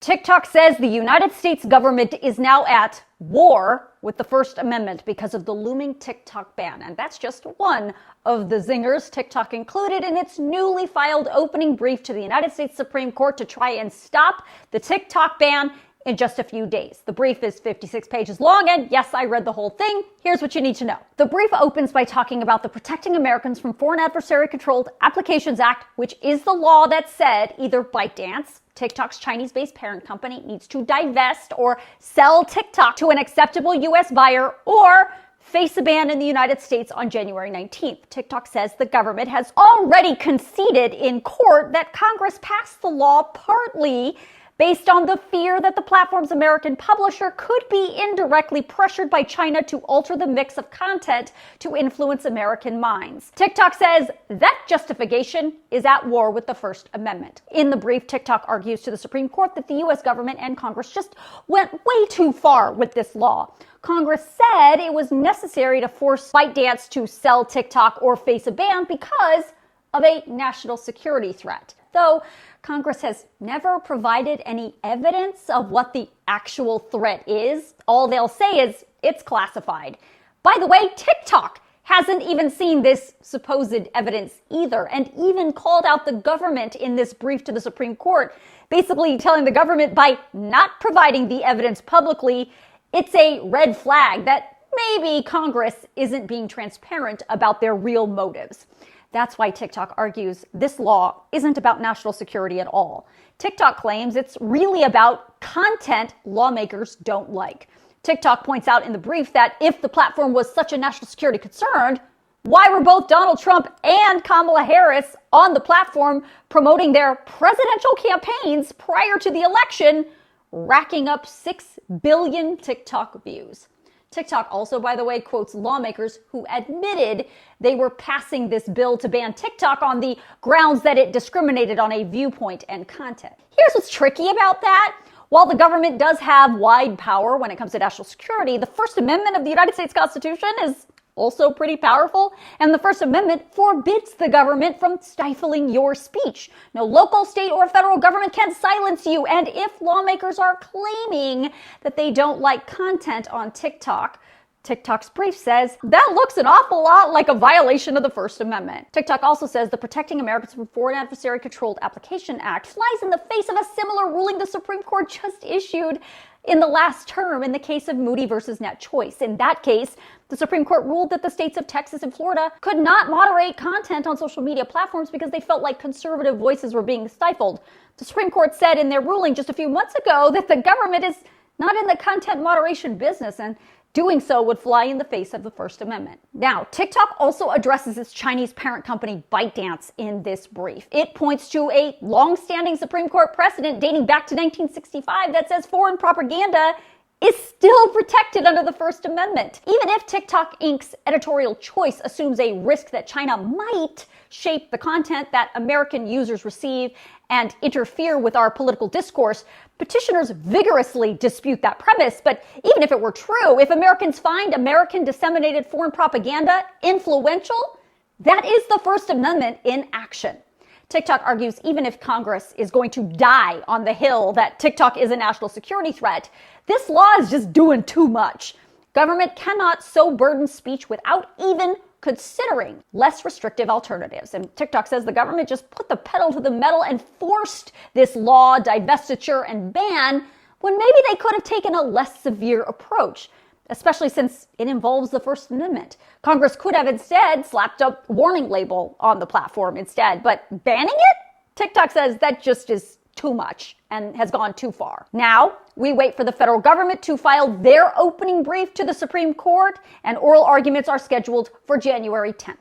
TikTok says the United States government is now at war with the First Amendment because of the looming TikTok ban. And that's just one of the zingers TikTok included in its newly filed opening brief to the United States Supreme Court to try and stop the TikTok ban in just a few days. The brief is 56 pages long, and yes, I read the whole thing. Here's what you need to know. The brief opens by talking about the Protecting Americans from Foreign Adversary-Controlled Applications Act, which is the law that said either ByteDance, TikTok's Chinese-based parent company, needs to divest or sell TikTok to an acceptable U.S. buyer, or face a ban in the United States on January 19th. TikTok says the government has already conceded in court that Congress passed the law partly based on the fear that the platform's American publisher could be indirectly pressured by China to alter the mix of content to influence American minds. TikTok says that justification is at war with the First Amendment. In the brief, TikTok argues to the Supreme Court that the U.S. government and Congress just went way too far with this law. Congress said it was necessary to force ByteDance to sell TikTok or face a ban because of a national security threat. Though Congress has never provided any evidence of what the actual threat is, all they'll say is it's classified. By the way, TikTok hasn't even seen this supposed evidence either, and even called out the government in this brief to the Supreme Court, basically telling the government by not providing the evidence publicly, it's a red flag that maybe Congress isn't being transparent about their real motives. That's why TikTok argues this law isn't about national security at all. TikTok claims it's really about content lawmakers don't like. TikTok points out in the brief that if the platform was such a national security concern, why were both Donald Trump and Kamala Harris on the platform promoting their presidential campaigns prior to the election, racking up 6 billion TikTok views? TikTok also, by the way, quotes lawmakers who admitted they were passing this bill to ban TikTok on the grounds that it discriminated on a viewpoint and content. Here's what's tricky about that. While the government does have wide power when it comes to national security, the First Amendment of the United States Constitution is also pretty powerful, and the First Amendment forbids the government from stifling your speech. No local, state, or federal government can silence you, and if lawmakers are claiming that they don't like content on TikTok, TikTok's brief says that looks an awful lot like a violation of the First Amendment. TikTok also says the Protecting Americans from Foreign Adversary-Controlled Application Act flies in the face of a similar ruling the Supreme Court just issued in the last term in the case of Moody versus Net Choice. In that case, the Supreme Court ruled that the states of Texas and Florida could not moderate content on social media platforms because they felt like conservative voices were being stifled. The Supreme Court said in their ruling just a few months ago that the government is not in the content moderation business, and doing so would fly in the face of the First Amendment. Now, TikTok also addresses its Chinese parent company ByteDance in this brief. It points to a long-standing Supreme Court precedent dating back to 1965 that says foreign propaganda is still protected under the First Amendment. Even if TikTok Inc.'s editorial choice assumes a risk that China might shape the content that American users receive and interfere with our political discourse, petitioners vigorously dispute that premise. But even if it were true, if Americans find American disseminated foreign propaganda influential, that is the First Amendment in action. TikTok argues even if Congress is going to die on the hill that TikTok is a national security threat, this law is just doing too much. Government cannot so burden speech without even considering less restrictive alternatives. And TikTok says the government just put the pedal to the metal and forced this law, divestiture, and ban when maybe they could have taken a less severe approach, especially since it involves the First Amendment. Congress could have instead slapped a warning label on the platform instead, but banning it? TikTok says that just is too much and has gone too far. Now, we wait for the federal government to file their opening brief to the Supreme Court, and oral arguments are scheduled for January 10th.